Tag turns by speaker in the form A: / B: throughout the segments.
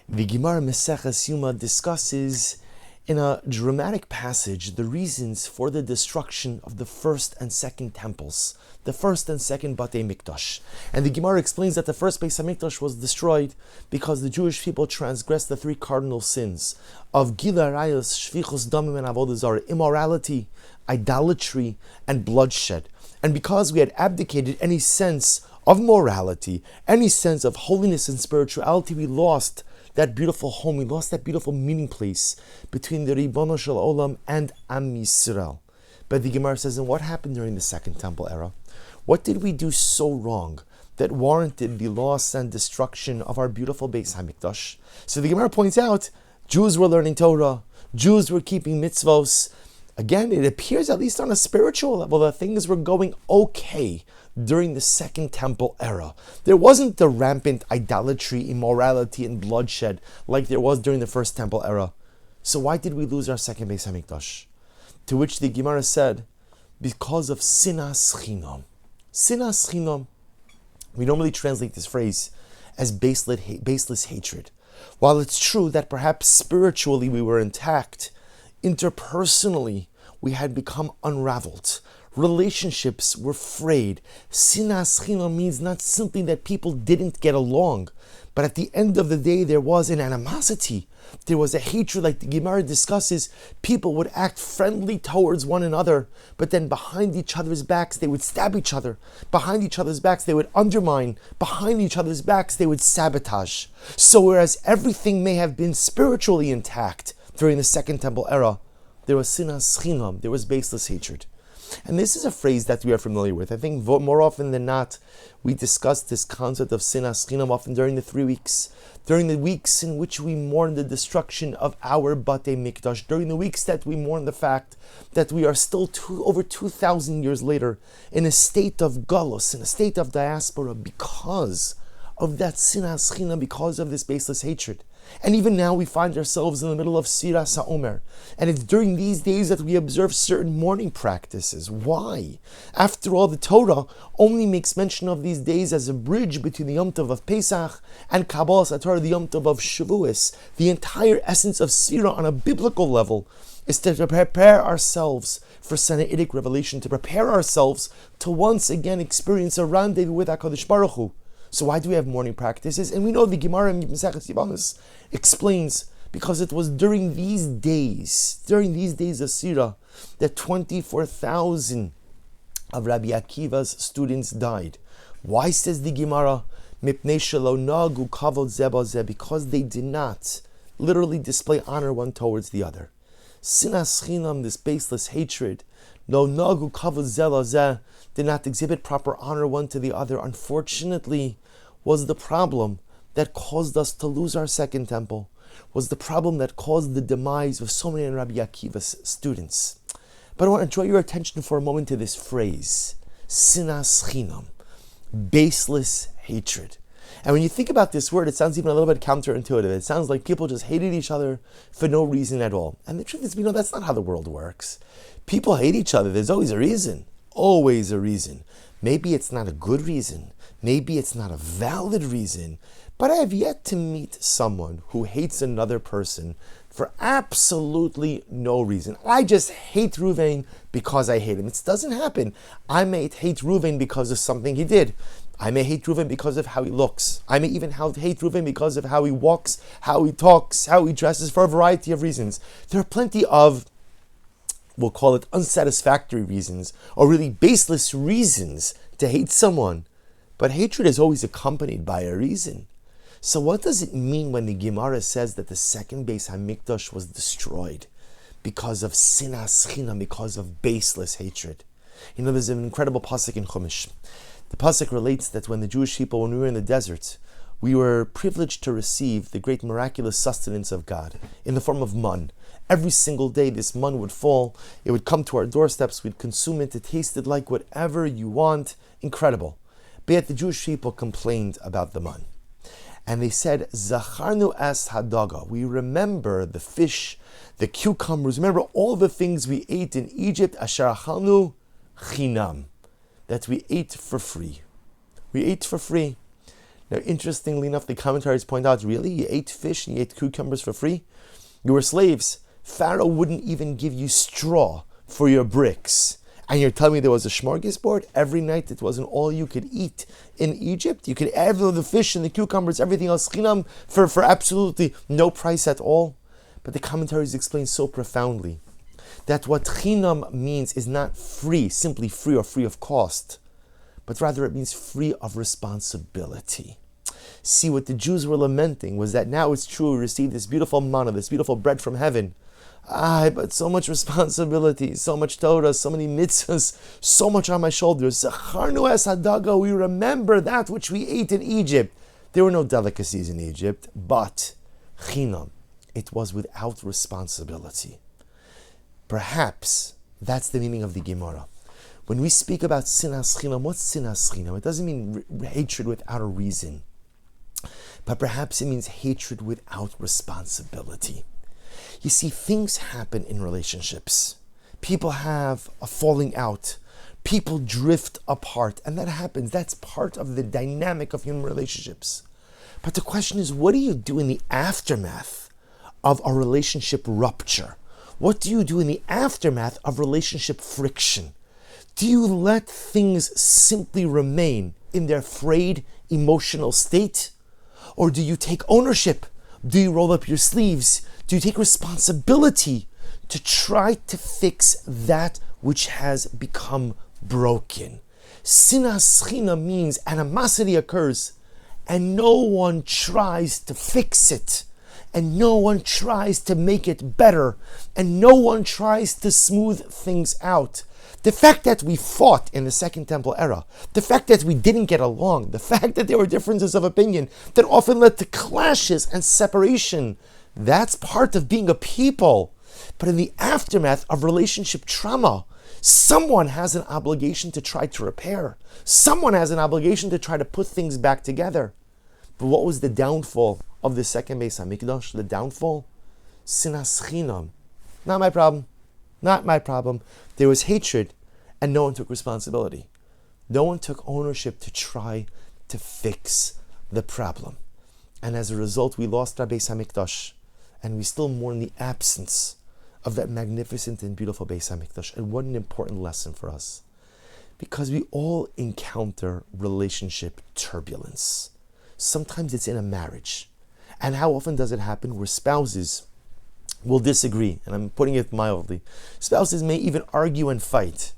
A: The Gemara Maseches Yuma discusses in a dramatic passage the reasons for the destruction of the first and second temples, the first and second Batei Mikdash. And the Gemara explains that the first Beis HaMikdash was destroyed because the Jewish people transgressed the three cardinal sins of Gila Arayos, Shvichus Damim, and Avodah Zarah, immorality, idolatry, and bloodshed. And because we had abdicated any sense of morality, any sense of holiness and spirituality, we lost that beautiful home, we lost that beautiful meeting place between the Ribono Shel Olam and Am Yisrael. But the Gemara says, and what happened during the Second Temple era? What did we do so wrong that warranted the loss and destruction of our beautiful Beis HaMikdash? So the Gemara points out, Jews were learning Torah, Jews were keeping mitzvos. Again, it appears, at least on a spiritual level, that things were going okay during the Second Temple era. There wasn't the rampant idolatry, immorality, and bloodshed like there was during the First Temple era. So why did we lose our second Beis HaMikdash? To which the Gemara said, because of sinas chinam. Sinas chinam. We normally translate this phrase as baseless hatred. While it's true that perhaps spiritually we were intact, interpersonally we had become unraveled. Relationships were frayed. Sinas chinam means not simply that people didn't get along, but at the end of the day there was an animosity. There was a hatred, like the Gemara discusses. People would act friendly towards one another, but then behind each other's backs they would stab each other. Behind each other's backs they would undermine. Behind each other's backs they would sabotage. So whereas everything may have been spiritually intact during the Second Temple era, there was sinas chinam, there was baseless hatred. And this is a phrase that we are familiar with. I think more often than not, we discuss this concept of sinas chinam often during the 3 weeks. During the weeks in which we mourn the destruction of our Batei Mikdash. During the weeks that we mourn the fact that we are still over 2,000 years later in a state of galus, in a state of diaspora, because of that sinas chinam, because of this baseless hatred. And even now we find ourselves in the middle of Siras HaOmer. And it's during these days that we observe certain mourning practices. Why? After all, the Torah only makes mention of these days as a bridge between the Yom Tov of Pesach and Kabbalas HaTorah, the Yom Tov of Shavuos. The entire essence of Sirah on a biblical level is to prepare ourselves for Sinaitic revelation, to prepare ourselves to once again experience a rendezvous with HaKadosh Baruch Hu. So why do we have mourning practices? And we know the Gemara in Maseches Yevamos explains because it was during these days of Sirah, that 24,000 of Rabbi Akiva's students died. Why, says the Gemara? Mipnei shelo nagu kavod zeh bazeh, because they did not literally display honor one towards the other. Sinas chinam, this baseless hatred, no nagu kavod zeh bazeh, did not exhibit proper honor one to the other, unfortunately, was the problem that caused us to lose our second temple, was the problem that caused the demise of so many of Rabbi Akiva's students. But I want to draw your attention for a moment to this phrase, sinas chinam, baseless hatred. And when you think about this word, it sounds even a little bit counterintuitive. It sounds like people just hated each other for no reason at all. And the truth is, we know that's not how the world works. People hate each other. There's always a reason. Always a reason. Maybe it's not a good reason. Maybe it's not a valid reason. But I have yet to meet someone who hates another person for absolutely no reason. I just hate Ruvain because I hate him. It doesn't happen. I may hate Ruvain because of something he did. I may hate Ruvain because of how he looks. I may even hate Ruvain because of how he walks, how he talks, how he dresses, for a variety of reasons. There are plenty of, we'll call it unsatisfactory reasons, or really baseless reasons to hate someone. But hatred is always accompanied by a reason. So what does it mean when the Gemara says that the second Beis HaMikdash was destroyed because of sinas chinam, because of baseless hatred? You know, there's an incredible pasuk in Chumash. The pasuk relates that when the Jewish people, when we were in the desert, we were privileged to receive the great miraculous sustenance of God in the form of man. Every single day this man would fall, it would come to our doorsteps, we'd consume it, it tasted like whatever you want, incredible. But yet the Jewish people complained about the man. And they said, Zacharnu es hadaga. We remember the fish, the cucumbers, remember all the things we ate in Egypt, asher achalnu chinam, that we ate for free. We ate for free. Now, interestingly enough, the commentaries point out, really? You ate fish and you ate cucumbers for free? You were slaves. Pharaoh wouldn't even give you straw for your bricks. And you're telling me there was a smorgasbord every night? It wasn't all you could eat in Egypt? You could have the fish and the cucumbers, everything else, chinam, for absolutely no price at all? But the commentaries explain so profoundly that what chinam means is not free, simply free or free of cost, but rather it means free of responsibility. See, what the Jews were lamenting was that now it's true, we received this beautiful manna, this beautiful bread from heaven. But so much responsibility, so much Torah, so many mitzvahs, so much on my shoulders. Zacharnu es hadaga, we remember that which we ate in Egypt. There were no delicacies in Egypt, but chinam, it was without responsibility. Perhaps that's the meaning of the Gemara. When we speak about sinas chinam, what's sinas chinam? It doesn't mean hatred without a reason, but perhaps it means hatred without responsibility. You see, things happen in relationships. People have a falling out. People drift apart, and that happens. That's part of the dynamic of human relationships. But the question is, what do you do in the aftermath of a relationship rupture? What do you do in the aftermath of relationship friction? Do you let things simply remain in their frayed emotional state? Or do you take ownership? Do you roll up your sleeves? Do you take responsibility to try to fix that which has become broken? Sinas china means animosity occurs and no one tries to fix it, and no one tries to make it better, and no one tries to smooth things out. The fact that we fought in the Second Temple era, the fact that we didn't get along, the fact that there were differences of opinion that often led to clashes and separation, that's part of being a people. But in the aftermath of relationship trauma, someone has an obligation to try to repair. Someone has an obligation to try to put things back together. But what was the downfall of the second Beis HaMikdash? The downfall? Sinas chinam. Not my problem. Not my problem. There was hatred and no one took responsibility. No one took ownership to try to fix the problem. And as a result, we lost our Beis HaMikdash. And we still mourn the absence of that magnificent and beautiful Beis HaMikdash. And what an important lesson for us. Because we all encounter relationship turbulence. Sometimes it's in a marriage. And how often does it happen where spouses will disagree? And I'm putting it mildly. Spouses may even argue and fight.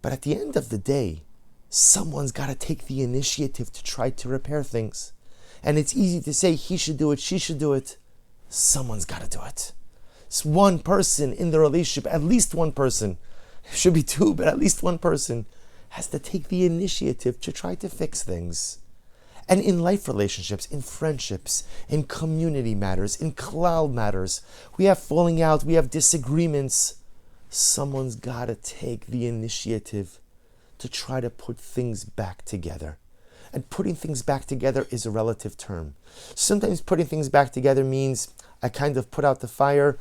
A: But at the end of the day, someone's got to take the initiative to try to repair things. And it's easy to say he should do it, she should do it. Someone's got to do it. It's one person in the relationship, at least one person, it should be two, but at least one person has to take the initiative to try to fix things. And in life relationships, in friendships, in community matters, in cloud matters, we have falling out, we have disagreements. Someone's got to take the initiative to try to put things back together. And putting things back together is a relative term. Sometimes putting things back together means I kind of put out the fire,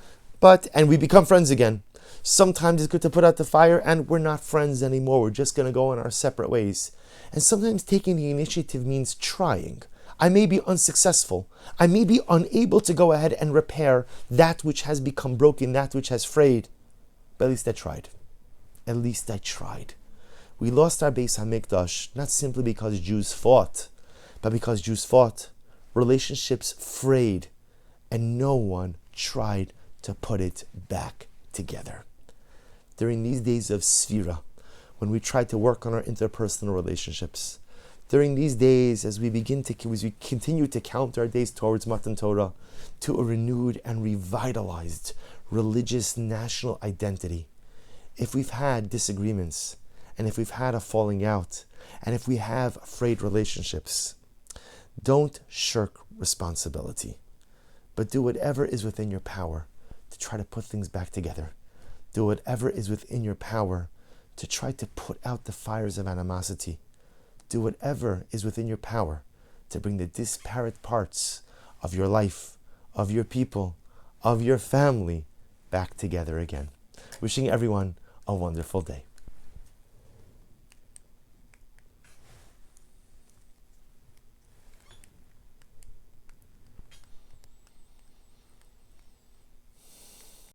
A: and we become friends again. Sometimes it's good to put out the fire and we're not friends anymore. We're just going to go in our separate ways. And sometimes taking the initiative means trying. I may be unsuccessful. I may be unable to go ahead and repair that which has become broken, that which has frayed. But at least I tried. At least I tried. We lost our Beis HaMikdash not simply because Jews fought, but because Jews fought. Relationships frayed, and no one tried to put it back together. During these days of Sfira, when we try to work on our interpersonal relationships, during these days as we continue to count our days towards Matan Torah, to a renewed and revitalized religious national identity, if we've had disagreements, and if we've had a falling out, and if we have frayed relationships, don't shirk responsibility, but do whatever is within your power to try to put things back together. Do whatever is within your power to try to put out the fires of animosity. Do whatever is within your power to bring the disparate parts of your life, of your people, of your family back together again. Wishing everyone a wonderful day.